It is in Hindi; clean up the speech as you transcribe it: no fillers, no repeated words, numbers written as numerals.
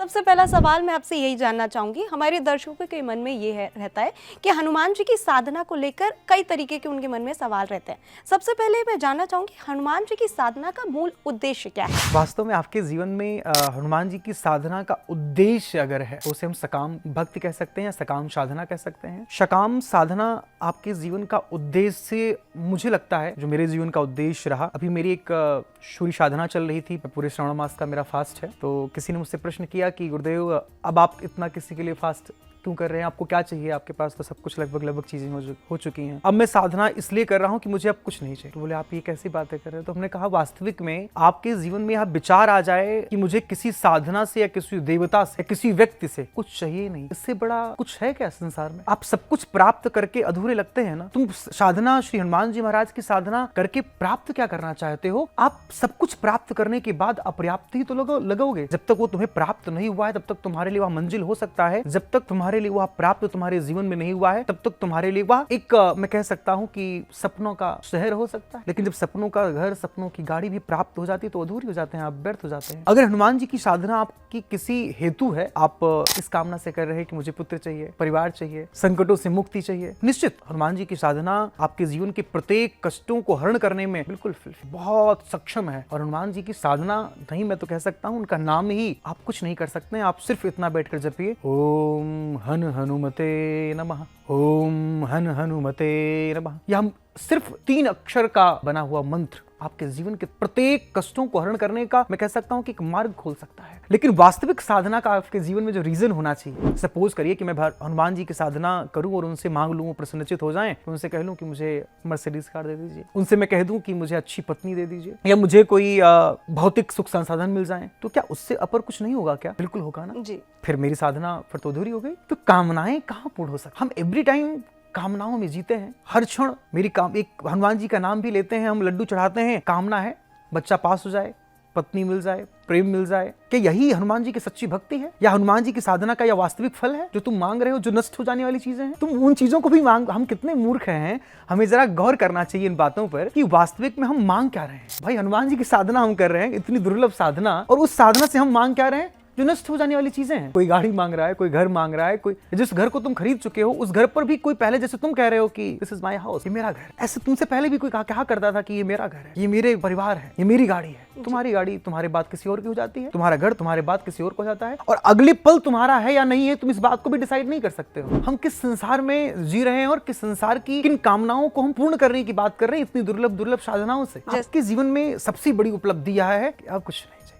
सबसे पहला सवाल मैं आपसे यही जानना चाहूंगी, हमारे दर्शकों के मन में ये रहता है कि हनुमान जी की साधना को लेकर कई तरीके के उनके मन में सवाल रहते हैं। सबसे पहले मैं जानना चाहूंगी हनुमान जी की साधना का मूल उद्देश्य क्या है? वास्तव में आपके जीवन में हनुमान जी की साधना का उद्देश्य अगर है तो उसे हम सकाम भक्ति कह सकते हैं या सकाम साधना कह सकते हैं। सकाम साधना आपके जीवन का उद्देश्य मुझे लगता है जो मेरे जीवन का उद्देश्य रहा। अभी मेरी एक सूर्य साधना चल रही थी, पूरे श्रावण मास का मेरा फास्ट है। तो किसी ने मुझसे प्रश्न किया कि गुरुदेव अब आप इतना किसी के लिए फास्ट क्यों कर रहे हैं, आपको क्या चाहिए, आपके पास तो सब कुछ लगभग चीजें हो चुकी हैं, अब मैं साधना इसलिए कर रहा हूं कि मुझे अब कुछ नहीं चाहिए। तो बोले आप ये कैसी बातें कर रहे हैं? तो हमने कहा वास्तविक में आपके जीवन में यह विचार आ जाए कि मुझे किसी साधना से या किसी देवता से या किसी व्यक्ति से कुछ चाहिए नहीं, इससे बड़ा कुछ है क्या संसार में? आप सब कुछ प्राप्त करके अधूरे लगते हैं ना। तुम साधना श्री हनुमान जी महाराज की साधना करके प्राप्त क्या करना चाहते हो? आप सब कुछ प्राप्त करने के बाद अपर्याप्त ही तो लगोगे। जब तक वो तुम्हें प्राप्त नहीं हुआ है तब तक तुम्हारे लिए वह मंजिल हो सकता है, जब तक तुम्हारे लिए वह प्राप्त तुम्हारे जीवन में नहीं हुआ है तब तक तुम्हारे लिए वह एक मैं कह सकता हूं कि सपनों का शहर हो सकता है। लेकिन जब सपनों का घर, सपनों की गाड़ी भी प्राप्त हो जाती है तो अधूरी हो जाते हैं, आप व्यर्थ हो जाते हैं। अगर हनुमान जी की साधना आपकी किसी हेतु है, आप इस कामना से कर रहे हैं कि मुझे पुत्र चाहिए, परिवार चाहिए, संकटों से मुक्ति चाहिए, निश्चित हनुमान जी की साधना आपके जीवन के प्रत्येक कष्टों को हरण करने में बिल्कुल बहुत सक्षम है। और हनुमान जी की साधना नहीं, मैं तो कह सकता हूं उनका नाम ही आप कुछ नहीं कर सकते। आप सिर्फ इतना बैठकर जपिए, ओम हनुमते नमः, ओम हनुमते नमः। यह हम सिर्फ 3 अक्षर का बना हुआ मंत्र आपके जीवन के प्रत्येक कष्टों को हरण करने का मैं कह सकता हूं कि एक मार्ग खोल सकता है। लेकिन वास्तविक साधना का आपके जीवन में जो रीजन होना चाहिए, सपोज करिए कि मैं हनुमान जी की साधना करूं और उनसे मांग लूं, प्रसन्नचित हो जाएं, तो उनसे कह लूं कि मुझे मर्सिडीज कार दे दीजिए, उनसे मैं कह दूं कि मुझे अच्छी पत्नी दे दीजिए, या मुझे कोई भौतिक सुख संसाधन मिल जाए, तो क्या उससे अपर कुछ नहीं होगा? क्या बिल्कुल होगा ना जी। फिर मेरी साधना फिर तो अधूरी हो गई। तो कामनाएं कहां पूर्ण हो सकती? हम एवरी टाइम कामनाओं में जीते हैं, हर क्षण मेरी एक हनुमान जी का नाम भी लेते हैं, हम लड्डू चढ़ाते हैं, कामना है बच्चा पास हो जाए, पत्नी मिल जाए, प्रेम मिल जाए। क्या यही हनुमान जी की सच्ची भक्ति है? या हनुमान जी की साधना का यह वास्तविक फल है जो तुम मांग रहे हो, जो नष्ट हो जाने वाली चीजें हैं? तुम उन चीजों को भी मांग, हम कितने मूर्ख हैं। हमें जरा गौर करना चाहिए इन बातों पर कि वास्तविक में हम मांग क्या रहे हैं। भाई हनुमान जी की साधना हम कर रहे हैं, इतनी दुर्लभ साधना, और उस साधना से हम मांग क्या रहे हैं? जो नष्ट हो जाने वाली चीजें हैं। कोई गाड़ी मांग रहा है, कोई घर मांग रहा है, कोई जिस घर को तुम खरीद चुके हो उस घर पर भी कोई पहले, जैसे तुम कह रहे हो कि दिस इज माय हाउस, ये मेरा घर, ऐसे तुमसे पहले भी कोई कहा करता था कि ये मेरा घर है, ये मेरे परिवार है, ये मेरी गाड़ी है। तुम्हारी गाड़ी तुम्हारे बाद किसी और की हो जाती है, तुम्हारा घर तुम्हारे बाद किसी और को हो जाता है, और अगले पल तुम्हारा है या नहीं है तुम इस बात को भी डिसाइड नहीं कर सकते हो। हम किस संसार में जी रहे हैं और किस संसार की किन कामनाओं को हम पूर्ण करने की बात कर रहे हैं इतनी दुर्लभ साधनाओं से। आपके जीवन में सबसे बड़ी उपलब्धि यह है कि आप कुछ नहीं चाहिए।